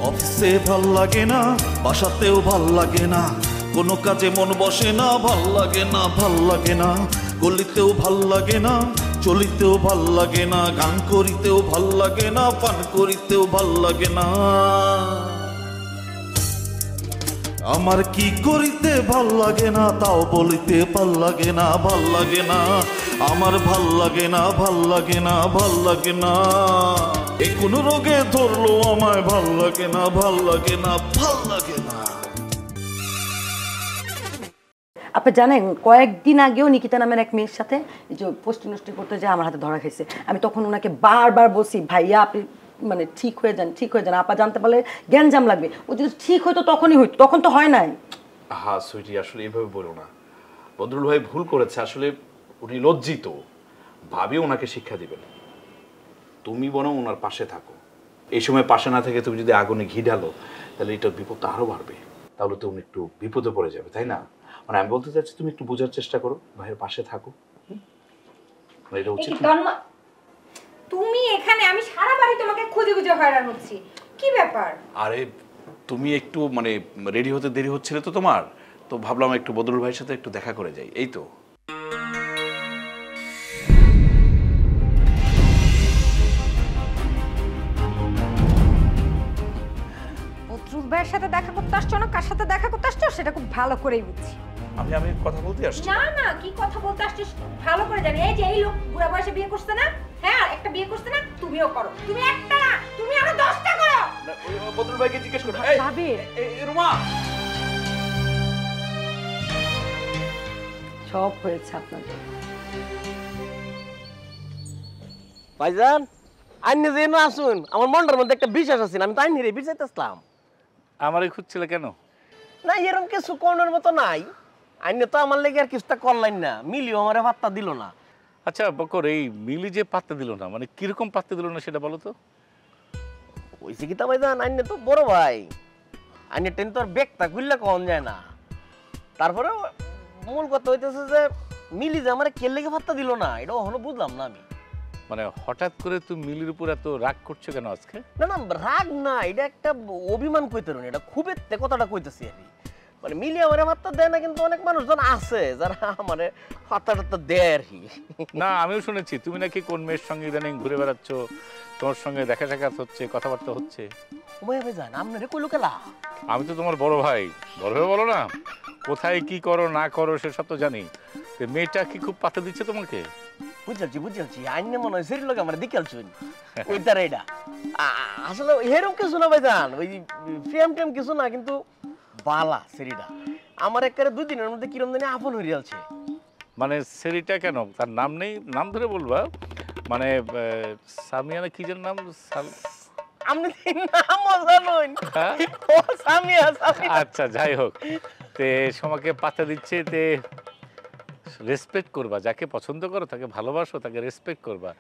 অফিসে ভাল লাগে না, বাসাতেও ভাল লাগে না, কোনো কাজে মন বসে না, ভাল লাগে না, ভাল লাগে না, গলিতেও ভাল লাগে না, চলিতেও ভাল লাগে না, গান করিতেও ভাল লাগে না, পান করিতেও ভাল লাগে না। আমার কি করিতে ভাল লাগে না, তাও বলিতে ভাল লাগে না, ভাল লাগে না, আমার ভাল লাগে না, ভাল লাগে না, ভাল লাগে না। এ কোন রোগে ধরলো আমায়, ভাল লাগে না, ভাল লাগে না, ভাল লাগে না। আপনি জানেন কয়েকদিন আগেও নিকিতা নামের এক মেয়ের সাথে যে পোস্টি নষ্টি করতে যায় আমার হাতে ধরা খাইছে। আমি তখন ওনাকে বারবার বলছি, ভাইয়া আপনি মানে ঠিক হয়ে যান, ঠিক হয়ে যান, আপা জানতে পারলে গ্যাঞ্জাম লাগবে। ও যদি ঠিক হইতো তখনই হইতো, তখন তো হয় নাই। হ্যাঁ সুইটি, আসলে এইভাবে বলো না, বদরুল ভাই ভুল করেছে, আসলে উনি লজ্জিত, ভাবি ওনাকে শিক্ষা দিবেন। তুমি বরং ওনার পাশে থাকো। এই সময় পাশে না থেকে তুমি যদি আগুনে ঘি ঢালো তাহলে এটার বিপদটা আরো বাড়বে, তাহলে তো উনি একটু বিপদে পড়ে যাবে, তাই না? মানে আমি বলতে চাচ্ছি তুমি একটু বোঝার চেষ্টা করো, ভাইয়ের পাশে থাকো। এটা উচিত না। তুমি এখানে, আমি সারা বাড়ি তোমাকে খুঁজে খুঁজে হয়রান হচ্ছি, কি ব্যাপার? আরে তুমি একটু মানে রেডি হতে দেরি হচ্ছিল তো তোমার, তো ভাবলাম একটু বদরুল ভাইয়ের সাথে একটু দেখা করে যাই, এই তো। বদরুল ভাইয়ের সাথে দেখা করতে আসছো না কার সাথে দেখা করতে আসছো সেটা খুব ভালো করেই বুঝছি। আমি কথা বলতে আসছি। না না, কি কথা বলতে আসছিস ভালো করে জানি। এই যে এই লোক বুড়া বয়সে বিয়ে করছে না, হ্যাঁ একটা বিয়ে করছে না, তুমিও করো। তুমি একটা না, তুমি আরো 10টা করো। বদরুল ভাইকে জিজ্ঞেস করো। ভাবি রুমা, সব হয়েছে আপনাদের। ভাইজান আইনি যে না আসুন, আমার মনটার মধ্যে একটা বিশ্বাস আছে, আমি তো আইনি রে বিচাইতে আসলাম। আমারই খুঁজছিলে কেন? না এরকম কিছু কোনের মতো নাই, আইনে তো আমার লেগে আর কিছুটা করলেন না, মিলিও আমারে পাত্তা দিল না। আচ্ছা বকর, এই মিলি যে পাত্তা দিল না, মানে কিরকম পাত্তা দিল না সেটা বলো তো। ওইসে কি তা ভাইজান, আইনে তো বড় ভাই, আইনে টেন তো আর বেগটা খুললে কম যায় না। তারপরে মূল কথা হইতেছে যে মিলি যে আমার কে লেগে পাত্তা দিল না, এটা এখনো বুঝলাম না আমি। মানে হঠাৎ করে তুমি মিলির উপর এত রাগ করছো কেন আজকে? না না রাগ না, এটা একটা অভিমান কইতে রুন, এটা খুব এতে কথাটা কইতেছি আমি। মানে মিলি আমারে পাত্তা দেয় না, কিন্তু অনেক মানুষজন আছে যারা আমারে পাত্তা টাত্তা দেয় আর কি। না আমিও শুনেছি তুমি নাকি কোন মেয়ের সঙ্গে ইদানিং ঘুরে বেড়াচ্ছ, তোমার সঙ্গে দেখা সাক্ষাৎ হচ্ছে, কথাবার্তা হচ্ছে। ওমাইয়া ভাই জান আপনারে কইলো কেলা? আমি তো তোমার বড় ভাই, বড় ভাই বলো না, কোথায় কি করো না করো সেসব তো জানি। মেয়েটা কি খুব পাত্তা দিচ্ছে তোমাকে? বুঝাচ্ছি আইনে মনে হয় সেরি লোক আমার দেখালছুন ওই তার এটা আসলে এরকম কিছু না ভাই জান, ওই প্রেম টেম কিছু না, কিন্তু বালা সেরিটা আমার একেবারে 2 দিনের মধ্যে কিরম জানি আপন হয়ে যাচ্ছে। মানে সেরিটা কেন, তার নাম নেই, নাম ধরে বলবা। মানে সামিয়া না কি যেন নাম, আপনি নামও জানুন? ও সামিয়া। আচ্ছা যাই হোক, তে সমাকে পাত্তা দিচ্ছে, তে রেসপেক্ট করবা, যাকে পছন্দ করো তাকে ভালোবাসো, তাকে রেসপেক্ট করবা।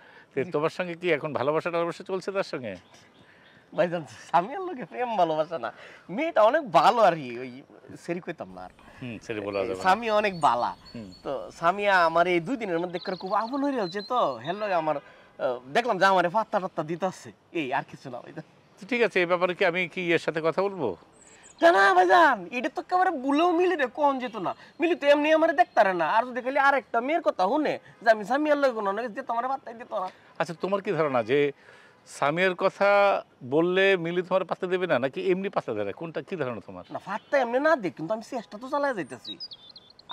তোমার সঙ্গে কি এখন ভালোবাসা চলছে তার সঙ্গে? ভাইজান সামিয়ার লোকে প্রেম ভালোবাসা না, মেয়েটা অনেক ভালো আর কি, ওই সেরি কইতাম না আর। সেরি বলা যাবে না। সামিয়া অনেক বালা, তো সামিয়া আমার এই 2 দিনের মধ্যে খুব আপন হয়ে যাচ্ছে, তো হেলো আমার দেখলাম যে আমারে পাত্তা টাত্তা দিতেছে, এই আর কিছু না ভাইজান। ঠিক আছে, এই ব্যাপারে কি আমি কি এর সাথে কথা বলবো? না ভাইজান, এটা তো একেবারে ভুলেও মিলি রে কোন যেত না, মিলি তো এমনি আমার দেখতারে না, আর যদি খালি আরেকটা মেয়ের কথা শুনে যে আমি সামিয়ার লোক কোনো যে তোমার পাত্তাই দিত না। আচ্ছা তোমার কি ধারণা যে সামিয়ার কথা বললে মিলি তোমার পাত্তা দেবে না, নাকি এমনি পাত্তা দেবে, কোনটা কি ধারণা তোমার? না পাত্তা এমনি না দিক, কিন্তু আমি চেষ্টা তো চালাই যাইতেছি,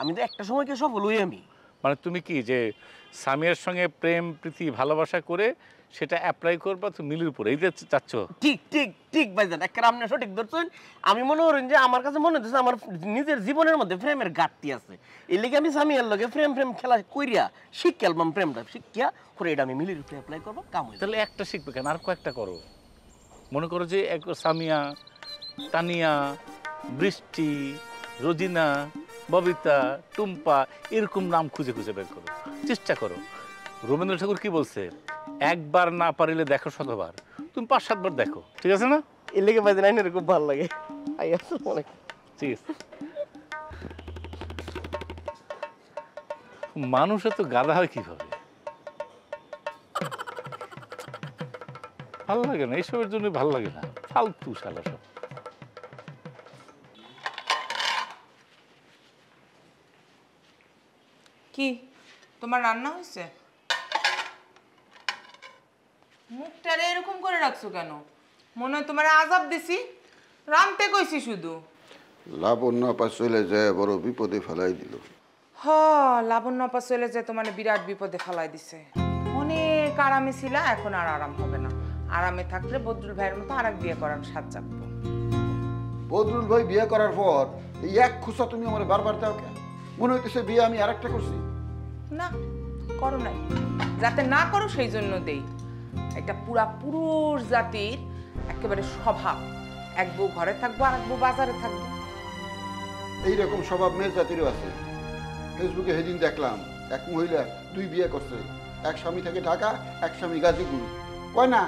আমি তো একটা সময়কে সফল হই আমি। মানে তুমি কি যে সামিয়ার সঙ্গে প্রেম প্রীতি ভালোবাসা করে সেটা অ্যাপ্লাই করবা তুমি মিলির উপরে, এই যে চাচ্ছ? ঠিক ভাইজান, একেবারে আপনি সঠিক ধরছেন। আমি মনে করেন যে আমার কাছে মনে হচ্ছে আমার নিজের জীবনের মধ্যে প্রেমের ঘাটতি আছে, এই লেগে আমি সামিয়ার লগে প্রেম খেলা কইরা শিখে আলবাম, প্রেমটা শিখিয়া করে এটা আমি মিলির উপরে অ্যাপ্লাই করবো, কাম হয়ে। তাহলে একটা শিখবে কেন, আর কয়েকটা করো। মনে করো যে এক সামিয়া, তানিয়া, বৃষ্টি, রোজিনা, ববিতা, টুম্পা, এরকম নাম খুঁজে বের করো, চেষ্টা করো। রবীন্দ্রনাথ ঠাকুর কি বলছে, একবার না পারিলে দেখো শতবার, তুমি 5-7 বার দেখো, ঠিক আছে না? এই লেগে ভাইজান আইনের খুব ভালো লাগে। ঠিক আছে। মানুষ এত গাধা হয় কিভাবে, ভালো লাগে না, এইসবের জন্য ভালো লাগে না। ফালতু শালা সব। কি তোমার রান্না হয়েছে? মুখটারে এরকম করে রাখছো কেন? মনে হয় তোমার আজাব দিছি? রামতে কইছি শুধু। লাবণ্য আপা চলে যায় বড় বিপদে ফেলাই দিল। হ, লাবণ্য আপা চলে যায় তোমার বিরাট বিপদে ফেলাই দিছে। অনেক আরামে ছিলা, এখন আর আরাম হবে না। আরামে থাকলে বদরুল ভাইয়ের মতো আর এক বিয়ে করার স্বাদ চাপবো। বদরুল ভাই বিয়ে করার পর এই এক খুশা তুমি আমার বারবার দাও কেন? মনে হইতেছে বিয়ে আমি আরেকটা করছি। না, করো নাই। যাতে না করো সেই জন্য দেই। একটা পুরা পুরুষ জাতির একেবারে স্বভাব, এক বউ ঘরে থাকবো আর এক বউ বাজারে থাকবো। এইরকম স্বভাব মেয়ে জাতিরও আছে। ফেসবুকে সেদিন দেখলাম এক মহিলা 2 বিয়ে করছে। এক স্বামী থেকে ঢাকা, এক স্বামী গাজীপুর। কয় না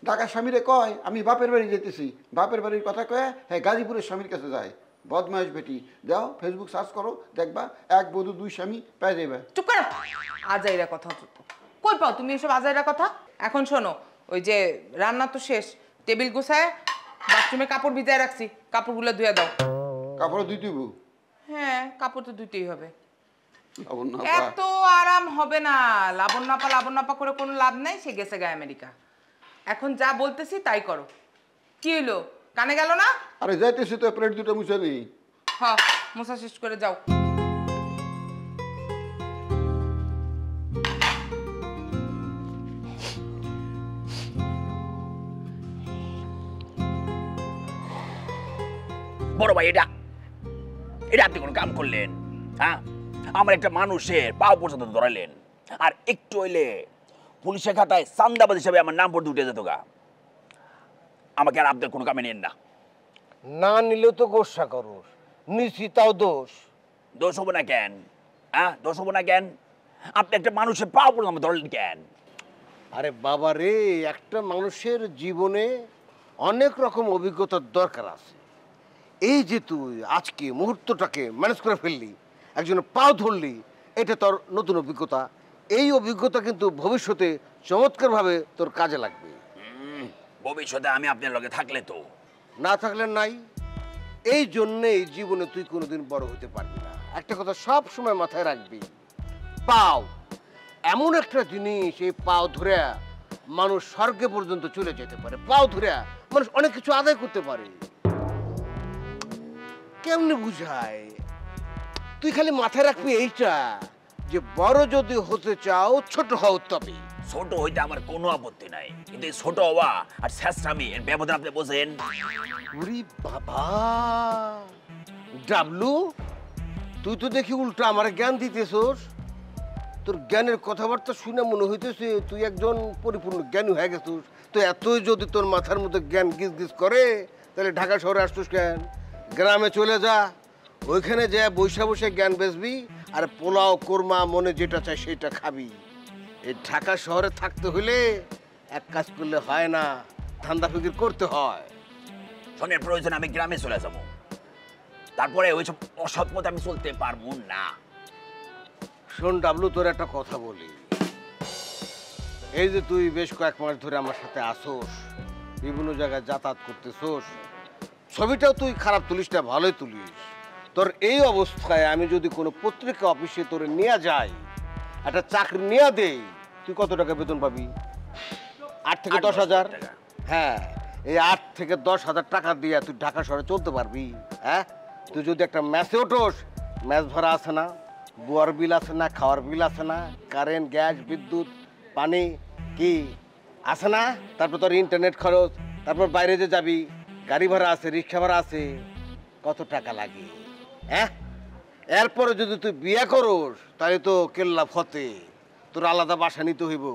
ঢাকার স্বামীরে কয় আমি বাপের বাড়ি যেতেছি, বাপের বাড়ির কথা কয়ে হ্যাঁ গাজীপুরের স্বামীর কাছে যায়। বদমাইশ বেটি, যাও ফেসবুক সার্চ করো, দেখবা এক বধূ 2 স্বামী পেয়ে যাবে। চুপ করো, আজাইরা কথা চুপ। কই পাও তুমি এসব আজাইরা কথা? এখন শোনো, ওই যে রান্না তো শেষ, টেবিল গোছায় বাথরুমে কাপড় ভিজায় রাখছি, কাপড়গুলো ধুয়ে দাও। কাপড় ধুইতে হইব? হ্যাঁ, কাপড় তো ধুইতেই হবে। লাবণ্য আপা এত আরাম হবে না। লাবণ্য আপা করে কোনো লাভ নাই, সে গেছে গা আমেরিকা। এখন যা বলতেছি তাই করো। কি হইলো, কানে গেল না? আরে যাইতেছি তো, প্লেট 2টা মুছে নেই। হ্যাঁ, মোছা শেষ করে যাও। বড় ভাই, এটা এটা আপনি কোন কাম করলেন? হ্যাঁ, আমার একটা মানুষের পাও পর্যন্ত ধরালেন, আর একটু হইলে পুলিশের খাতায় চান্দাবাজ হিসাবে আমার নাম পড়তে উঠে যেত গা। আমাকে আর আপনার কোনো কামে নেন না। না নিলেও তো গোসা করস, নিছি তাও দোষ। দোষ হবো না কেন? হ্যাঁ, দোষ হবো না কেন? আপনি একটা মানুষের পাও পর্যন্ত ধরলেন কেন? আরে বাবা রে, একটা মানুষের জীবনে অনেক রকম অভিজ্ঞতার দরকার আছে। এই যে তুই আজকে মুহূর্তটাকে ম্যানেজ করে ফেললি, একজনের পাও ধরলি, এটা তোর নতুন অভিজ্ঞতা। এই অভিজ্ঞতা কিন্তু ভবিষ্যতে চমৎকারভাবে তোর কাজে লাগবে। ভবিষ্যতে আমি আপনার লগে থাকলে তো। না থাকলে নাই। এই জন্যেই জীবনে তুই কোনোদিন বড় হতে পারবি না। একটা কথা সব সময় মাথায় রাখবি, পাও এমন একটা জিনিস, এই পাও ধরে মানুষ স্বর্গে পর্যন্ত চলে যেতে পারে। পাও ধরে মানুষ অনেক কিছু আদায় করতে পারে। কেমনে বুঝায়? তুই খালি মাথায় রাখবি এইটা, যে বড় যদি হতে চাও ছোট হও তবে। ছোট হইতে আমার কোনো আপত্তি নাই, কিন্তু এই ছোট হওয়া আর শেষরামি এর ব্যবধান আপনি বোঝেন? ওরে বাবা ডাবলু, তুই তো দেখি উল্টা আমার জ্ঞান দিতেছস। তোর জ্ঞানের কথাবার্তা শুনে মনে হইতেছে তুই একজন পরিপূর্ণ জ্ঞানী হয়ে গেছিস। তো এতই যদি তোর মাথার মধ্যে জ্ঞান গিজ গিজ করে, তাহলে ঢাকা শহরে আসছিস কেন? গ্রামে চলে যা, ওইখানে যা বসে বসে জ্ঞান বেচবি, আর পোলাও কোরমা মনে যেটা চাই সেটা খাবি। এই ঢাকা শহরে থাকতে হলে এক কাজ করলে হয় না, ধান্দা ফিকির করতে হয়। শোনের প্রয়োজন আমি গ্রামে চলে যাবো, তারপরে ওইসব অসৎ পথে আমি চলতে পারবো না। শোন ডাবলু, তোর একটা কথা বলি। এই যে তুই বেশ কয়েক মাস ধরে আমার সাথে আসোস, বিভিন্ন জায়গায় যাতায়াত করতেছোস, ছবিটাও তুই খারাপ তুলিস না, ভালোই তুলিস। তোর এই অবস্থায় আমি যদি কোনো পত্রিকা অফিসে তোরে নিয়ে যাই, একটা চাকরি নিয়ে দেই, তুই কত টাকা বেতন পাবি? 8 থেকে 10,000। হ্যাঁ, এই 8 থেকে 10,000 টাকা দিয়ে তুই ঢাকা শহরে চলতে পারবি? হ্যাঁ, তুই যদি একটা ম্যাচে ওঠোস, ম্যাচ ভাড়া আছে না, বুয়ার বিল আছে না, খাওয়ার বিল আছে না, কারেন্ট গ্যাস বিদ্যুৎ পানি কি আছে না, তারপর তোর ইন্টারনেট খরচ, তারপর বাইরে যে যাবি গাড়ি ভাড়া আছে, রিক্সা ভাড়া আছে, কত টাকা লাগে? হ্যাঁ, এরপরে যদি তুই বিয়ে করস, তাহলে তো কেল্লা ফতে, তোর আলাদা বাসা নিতে হইব।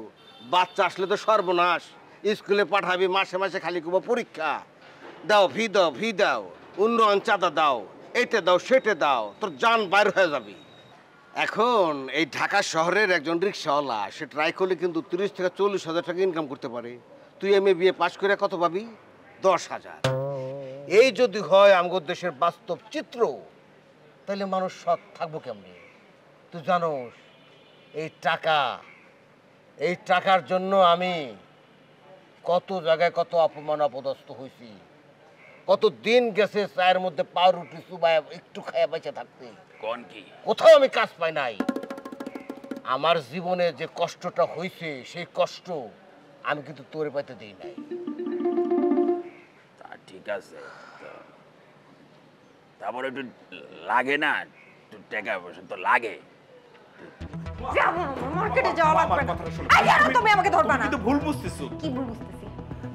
বাচ্চা আসলে তো সর্বনাশ, স্কুলে পাঠাবি, মাসে মাসে খালি করবো পরীক্ষা দাও, ফি দাও, ফি দাও, উন্নয়ন চাঁদা দাও, এটা দাও, সেটা দাও, তোর জান বাইর হয়ে যাবি। এখন এই ঢাকা শহরের একজন রিক্সাওয়ালা, সে ট্রাই করলে কিন্তু 30 থেকে 40,000 টাকা ইনকাম করতে পারে। তুই এমএ বিএ পাশ করে কত পাবি? 10,000। এই যদি হয় আমাদের দেশের বাস্তব চিত্র, তাহলে মানুষ সৎ থাকবো কেমনি? তুই জানোস, এই টাকার জন্য আমি কত জায়গায় কত অপমান অপদস্থ হয়েছি। কত দিন গেছে চায়ের মধ্যে পাউরুটি চুবায় একটু খায়া বেঁচে থাকতে। কোন কি কোথাও আমি কাজ পাই নাই। আমার জীবনে যে কষ্টটা হয়েছে সেই কষ্ট আমি কিন্তু তোরে পাইতে দিই নাই। তা ঠিক আছে, তারপর একটু লাগে না, একটু টাকা পয়সা তো লাগে। যাবো না, মার্কেটে যাওয়া লাগবে না। কথাটা শোনো। আই জানো তুমি আমাকে ধরবা না। কিন্তু ভুল বুঝতেছো। কি ভুল বুঝতেছি?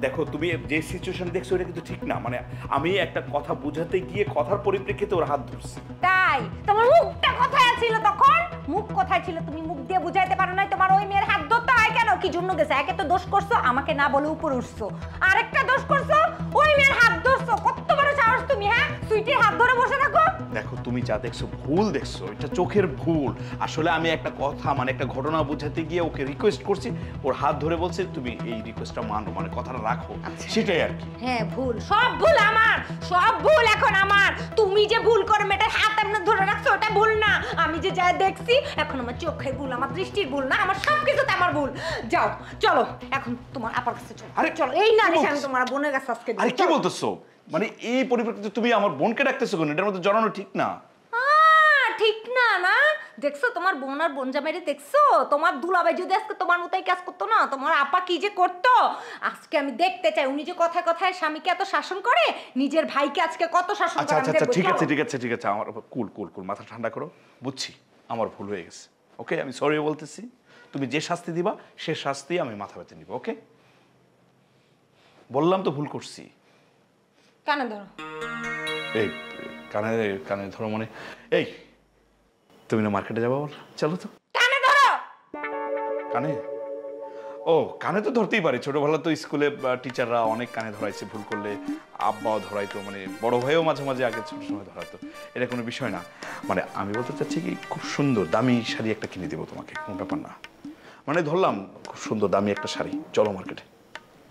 দেখো তুমি যে সিচুয়েশন দেখছো এটা কিন্তু ঠিক না। মানে আমি একটা কথা বুঝাতে গিয়ে কথার পরিপ্রেক্ষিতে ওর হাত ধরছি। তাই তোমার মুখটা কোথায় ছিল তখন? মুখ কোথায় ছিল? তুমি মুখ দিয়ে বুঝাইতে পারো না তোমার ওই মেয়ের হাত ধরতে হয় কেন? কি জন্য গেছে? একে তো দোষ করছো, আমাকে না বলে উপরে উঠছো। আরেকটা দোষ করছো, ওই মেয়ের হাত ধরছো। কত বড় সাহস তুমি, হ্যাঁ? সুইটির হাত ধরে বসে থাকো। দেখো তুমি যা দেখছো ভুল দেখছো, এটা চোখের ভুল। আসলে আমি একটা কথা মানে একটা ঘটনা বুঝাতে গিয়ে ওকে রিকোয়েস্ট করছি, ওর হাত ধরে বলছে তুমি এই রিকোয়েস্টটা মানো, মানে কথাটা রাখো, সেটাই আর কি। হ্যাঁ ভুল, সব ভুল আমার, সব ভুল এখন আমার। তুমি যে ভুল করে মেয়েটার হাত এমনি ধরে রাখছো ওটা ভুল না। আমি যে যা দেখছি এখন আমার চোখের ভুল, আমার দৃষ্টির ভুল না, আমার সব কিছুতে আমার ভুল। যাও চলো এখন তোমার আপার কাছে চলো। আরে চলো, এই না নিশা আমি তোমার বোনের কাছে আজকে। আরে কি বলতেছো? মানে এই পরিপ্রেক্ষিতে তুমি আমার বোনকে ডাকতেছো কেন? এটার মধ্যে জড়ানো ঠিক না। ঠিক না না? দেখছো তোমার বোন আর বোন জামাইরে দেখছো? তোমার দুলাভাই যদি আজকে তোমার মতোই কাজ করতো না, তোমার আপা কি যে করতো আজকে আমি দেখতে চাই। উনি যে কথায় কথায় স্বামীকে এত শাসন করে, নিজের ভাইকে আজকে কত শাসন আচ্ছা করে। আচ্ছা আচ্ছা ঠিক আছে ঠিক আছে ঠিক আছে, আমার কুল কুল কুল, মাথা ঠান্ডা করো। বুঝছি আমার ভুল হয়ে গেছে, ওকে? আমি সরি বলতেছি। তুমি যে শাস্তি দিবা সে শাস্তি আমি মাথা ব্যথা নিব, ওকে? বললাম তো ভুল করছি। কানে ধরো। এই কানে কানে ধরো মানে এই তুমি না মার্কেটে যাবো বল, চলো তো। কানে ধরো। কানে? ও কানে তো ধরতেই পারি, ছোটবেলা তো স্কুলে টিচাররা অনেক কানে ধরাইছে, ভুল করলে আব্বাও ধরাইতো, মানে বড় ভাইও মাঝে মাঝে আগে ছোট সময় ধরাতো। এটা কোনো বিষয় না। মানে আমি বলতে চাচ্ছি কি, খুব সুন্দর দামি শাড়ি একটা কিনে দেবো তোমাকে, কোনো ব্যাপার না। মানে ধরলাম খুব সুন্দর দামি একটা শাড়ি, চলো মার্কেটে।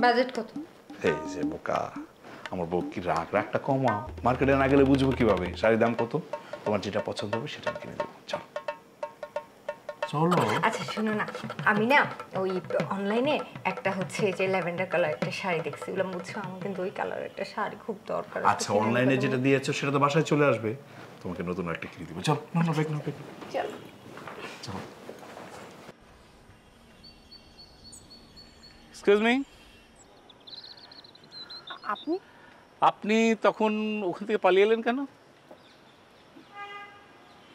বাজেট কত? এই যে বোকা, আমার বউ কি রাগটা কমাও। মার্কেটে না গেলে বুঝবো কিভাবে শাড়ির দাম কত? তোমার যেটা পছন্দ হবে সেটা আমি কিনে দেবো, চলো চলো। আচ্ছা শোনো না, আমি না ওই অনলাইনে একটা হচ্ছে যে ল্যাভেন্ডার কালার একটা শাড়ি দেখছি, ওগুলো বুঝছো আমার কিন্তু ওই কালারের একটা শাড়ি খুব দরকার। আচ্ছা অনলাইনে যেটা দিয়েছো সেটা তো বাসায় চলে আসবে, তোমাকে নতুন একটা কিনে দিব, চল। না না ব্যাগ না ব্যাগ, চলো চলো। এক্সকিউজ মি, আপনি আপনি তখন ওখান থেকে পালিয়ে এলেন কেন?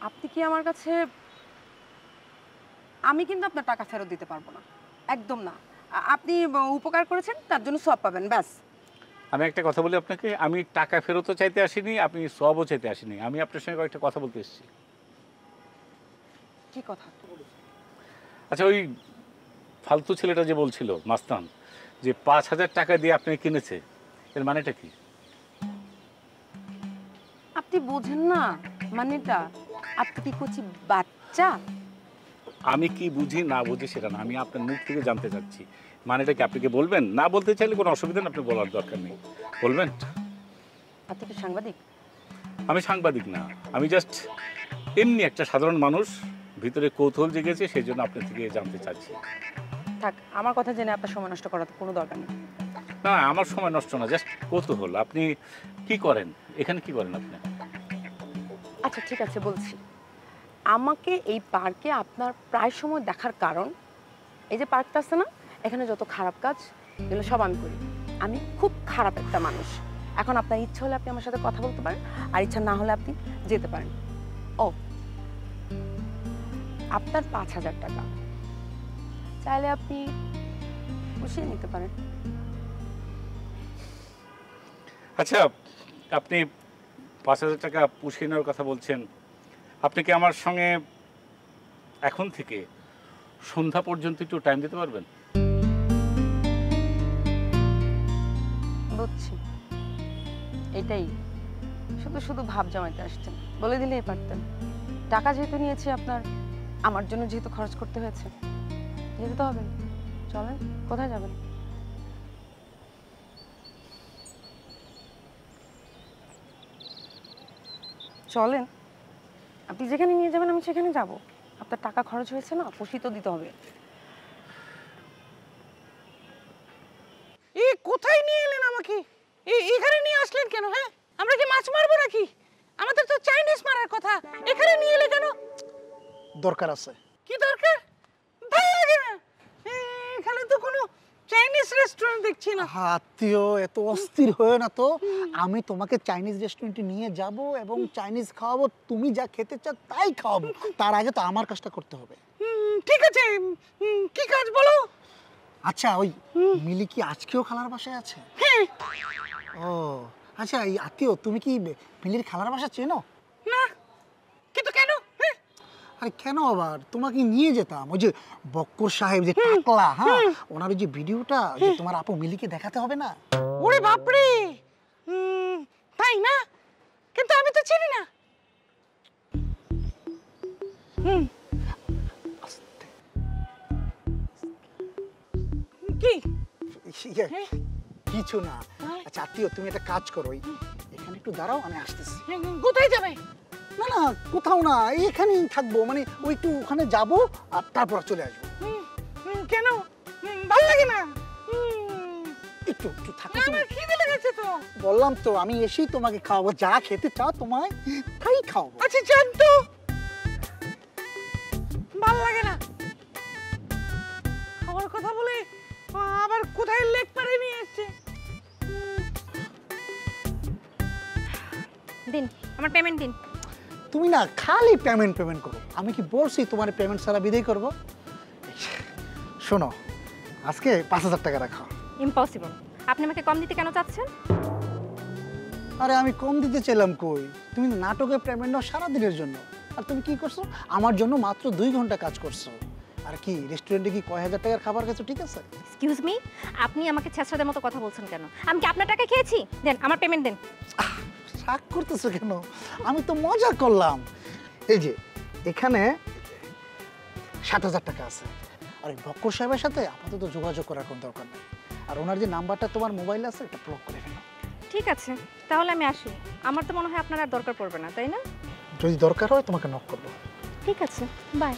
আপনি কি আমার কাছে, আমি কিন্তু আপনার টাকা ফেরত দিতে পারবো না, একদম না। আপনি উপকার করেছেন তার জন্য সব পাবেন, ব্যাস। আমি একটা কথা বলি আপনাকে, আমি টাকা ফেরতও চাইতে আসিনি, আপনি সবও চাইতে আসিনি, আমি আপনার সঙ্গে কয়েকটা কথা বলতে এসেছি। কি কথা? আচ্ছা ওই ফালতু ছেলেটা যে বলছিল মাস্তান, যে 5,000 টাকা দিয়ে আপনি কিনেছে, এর মানেটা কি? আপনি বোঝেন না মানেটা? আপনি কি করছি বাচ্চা? আমি কি বুঝি না বুঝি সেটা না, আমি আপনার মুখ থেকে জানতে চাচ্ছি মানেটা কি। আপনি কি বলবেন? না বলতে চাইলে কোনো অসুবিধা নেই, আপনি বলার দরকার নেই, বলবেন। আপনি কি সাংবাদিক? আমি সাংবাদিক না, আমি জাস্ট এমনি একটা সাধারণ মানুষ, ভিতরে কৌতূহল জেগেছে সেই জন্য আপনার থেকে জানতে চাচ্ছি। থাক, আমার কথা জেনে আপনার সময় নষ্ট করার কোনো দরকার নেই। না আমার সময় নষ্ট না, জাস্ট কৌতূহল। আপনি কি করেন এখানে, কি করেন আপনি? আচ্ছা ঠিক আছে বলছি। আমাকে এই পার্কে আপনার প্রায় সময় দেখার কারণ, এই যে পার্কটা আছে না, এখানে যত খারাপ কাজ এগুলো সব আমি করি। আমি খুব খারাপ একটা মানুষ। এখন আপনার ইচ্ছা হলে আপনি আমার সাথে কথা বলতে পারেন, আর ইচ্ছা না হলে আপনি যেতে পারেন। ও আপনার 5,000 টাকা চাইলে আপনি পুষিয়ে নিতে পারেন। আচ্ছা আপনি 5,000 টাকা পুষিয়ে নেওয়ার কথা বলছেন, আপনি কি আমার সঙ্গে এখন থেকে সন্ধ্যা পর্যন্ত একটু টাইম দিতে পারবেন? বুঝছি, এটাই শুধু শুধু ভাব জমাইতে আসছেন। বলে দিলেই পারতেন। টাকা যেহেতু নিয়েছি আপনার, আমার জন্য যেহেতু খরচ করতে হয়েছে, যেতে তো হবে। চলেন, কোথায় যাবেন? চলেন, আপনি যেখানে নিয়ে যাবেন আমি সেখানে যাব। আপনার টাকা খরচ হয়েছে না, পুষি তো দিতে হবে। কোথায় নিয়ে এলেন আমাকে? এখানে নিয়ে আসলেন কেন? হ্যাঁ মাছ মারবো নাকি? আমাদের তো চাইনিজ মারার কথা, এখানে নিয়ে এলে কেন? দরকার আছে। কি দরকার? ভালো লাগে না, এখানে তো কোনো চাইনিজ রেস্টুরেন্ট দেখছি না। আত্মীয় এত অস্থির হয়ে না তো, আমি তোমাকে চাইনিজ রেস্টুরেন্টে নিয়ে যাব এবং চাইনিজ খাওয়াবো, তুমি যা খেতে চাও তাই খাওয়াবো। তার আগে তো আমার কাজটা করতে হবে। ঠিক আছে, কি কাজ বলো? আচ্ছা, ওই মিলি কি আজকেও খালার বাসায় আছে? হ্যাঁ। ও আচ্ছা, এই আত্মীয় তুমি কি মিলির খালার বাসা চেনো? না, কিন্তু কেন? আরে কেন আবার, তোমাকে নিয়ে যেতাম। ওই যে বক্কর সাহেব যে টাকলা, হ্যাঁ, ওনার যে ভিডিওটা যে তোমার আপু মিলিকে দেখাতে হবে না? ওরে বাপরে, তাই না? কিন্তু আমি তো চিনি না। কি কিছু না। আচ্ছা আত্মীয়, তুমি একটা কাজ করো, এখানে একটু দাঁড়াও, আমি আসতেছি। কোথায় যাবে? না না, কোথাও না, এখানেই থাকবো, মানে ওই একটু ওখানে যাবো আর তারপর চলে আসবো। কেন? ভালো লাগে না? একটু একটু থাকো। আমার খিদে লেগেছে তো। বললাম তো, আমি এসেই তোমাকে খাওয়াবো, যা খেতে চাও তোমায় তাই খাওয়াবো। আচ্ছা জান তো, ভালো লাগে না। খাওয়ার কথা বলে আবার কোথায় লেগ পারে নিয়ে এসছে। দিন, আমার পেমেন্ট দিন। তুমি না খালি পেমেন্ট পেমেন্ট করো, আমি কি বলছি তোমার পেমেন্ট ছাড়া বিদায় করবো? শোনো, আজকে 5,000 টাকা রাখো। ইম্পসিবল। আপনি আমাকে কম দিতে কেন চাচ্ছেন? আরে আমি কম দিতে চাইলাম কই, তুমি নাটকে পেমেন্ট নাও সারাদিনের জন্য, আর তুমি কি করছো আমার জন্য মাত্র 2 ঘন্টা কাজ করছো। আর কি রেস্টুরেন্টে কি কয় হাজার টাকার খাবার খেয়েছো? ঠিক আছে। এক্সকিউজ মি, আপনি আমাকে ছেঁচড়াদের মতো কথা বলছেন কেন? আমি কি আপনার টাকা খেয়েছি? দেন, আমার পেমেন্ট দেন। রাগ করতেছো কেন? আমি তো মজা করলাম। এই যে এখানে 7,000 টাকা আছে, আর বক্কর সাহেবের সাথে আপাতত যোগাযোগ করার কোনো দরকার নেই। আর ওনার যে নাম্বারটা তোমার মোবাইলে আছে এটা ব্লক করে ফেলো। ঠিক আছে, তাহলে আমি আসি। আমার তো মনে হয় আপনার আর দরকার পড়বে না, তাই না? যদি দরকার হয় তোমাকে নক করবো। ঠিক আছে, বাই।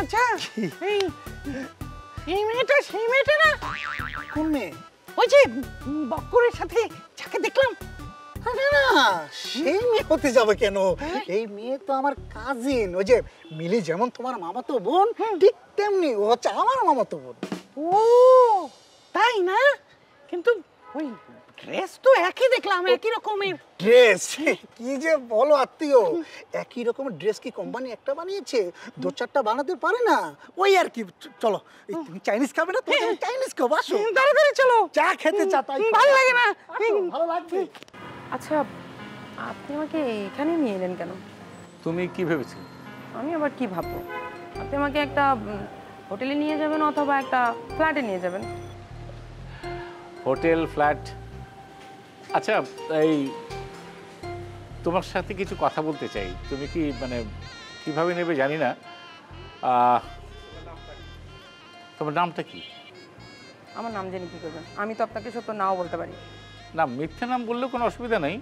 আচ্ছা, এই মেয়েটা সেই মেয়েটা না? কোন মেয়ে? ওই যে বক্করের সাথে যাকে দেখলাম। না না, সেই মেয়ে হতে যাবে কেন? এই মেয়ে তো আমার কাজিন। ওই যে মিলি যেমন তোমার মামাতো বোন, ঠিক তেমনি ও হচ্ছে আমার মামাতো বোন। ও তাই না? কিন্তু ওই ড্রেস তো একই দেখলাম, একই রকমের ড্রেস। কি যে বলো আত্মীয়, একই রকমের ড্রেস কি কোম্পানি একটা বানিয়েছে? 2-4টা বানাতে পারে না? ওই আর কি। চলো, তুমি চাইনিজ খাবে না? তুমি চাইনিজ খাও, আসো তাড়াতাড়ি চলো। যা খেতে চা তাই। ভালো লাগে না? ভালো লাগবে। আচ্ছা, আপনি আমাকে এখানে নিয়ে এলেন কেন? তুমি কি ভেবেছিলে? আমি আবার কি ভাববো? আপনি আমাকে একটা হোটেলে নিয়ে যাবেন অথবা একটা ফ্ল্যাটে নিয়ে যাবেন। Hotel, flat? আচ্ছা, এই তোমার সাথে কিছু কথা বলতে চাই। তুমি কি মানে কিভাবে নেবে জানি না। তোমার নামটা কি? আমার নাম জেনে কি করবেন? আমি তো আপনাকে সত্য নাও বলতে পারি। না, মিথ্যা নাম বললেও কোনো অসুবিধা নেই।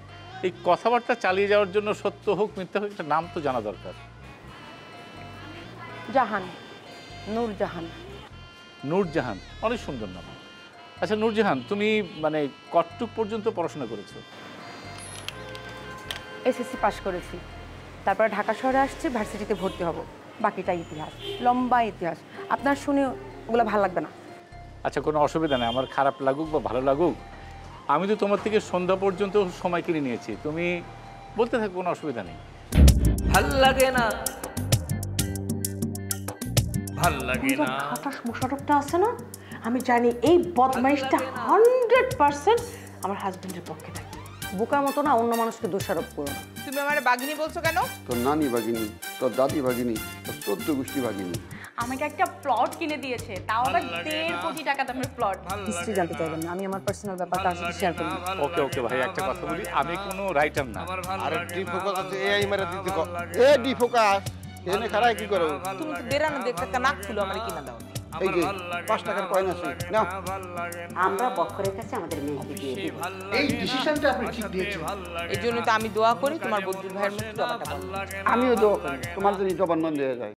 এই কথাবার্তা চালিয়ে যাওয়ার জন্য সত্য হোক মিথ্যা হোক একটা নাম তো জানা দরকার। জাহান, নূরজাহান। নূরজাহান, অনেক সুন্দর নাম। আচ্ছা নূরজাহান, তুমি মানে কতটুক পর্যন্ত পড়াশোনা করেছো? এসএসসি পাস করেছি, তারপরে ঢাকা শহরে আসছি, ভার্সিটিতে ভর্তি হব। বাকিটা ইতিহাস, লম্বা ইতিহাস। আপনার শুনে ওগুলো ভালো লাগবে না। আচ্ছা, কোনো অসুবিধা নেই। আমার খারাপ লাগুক বা ভালো লাগুক, আমি তো তোমার থেকে সন্ধ্যা পর্যন্ত সময় কিনে নিয়েছি। তুমি বলতে থাকো, কোনো অসুবিধা নেই। ভাল লাগে না, ভাল লাগে না। আকাশ মোশারফটা আছে না, আমি জানি এই বদমাইশটা 100% আমার হাজবেন্ডের পক্ষে থাকে। বোকার মতো না অন্য মানুষকে দোষারোপ করো না। তুমি আমার বাগিনী বলছো কেন? তোর নানি ভাগিনী, তোর দাদি ভাগিনী, তোর 14 গোষ্ঠী ভাগিনী। আমাকে একটা প্লট কিনে দিয়েছে, তাও আবার 1.5 কোটি টাকা দামের প্লট। হিস্ট্রি জানতে চাইবেন না, আমি আমার পার্সোনাল ব্যাপারটা আসলে শেয়ার করব। ওকে ওকে ভাই, একটা কথা বলি, আমি কোনো রাইটার না। আরে ডি ফোকাস আছে, এআই মেরে দিতে কো। এ ডি ফোকাস এনে খারাই কি করো? তুমি তো বেরানো দেখতে একটা নাক ছিল, আমারে কিনা দাও। এই যে 5 টাকার কয়েন আছে, নাও। আমরা বক্করের কাছে আমাদের মেয়েকে দিয়ে দেব। এই ডিসিশনটা আপনি ঠিক দিয়েছেন। এই জন্য তো আমি দোয়া করি তোমার বদ্রুল ভাইয়ের মুখে জবাটা বলো। আমিও দোয়া করি তোমার জন্য জবানবন্দি হয়ে যায়।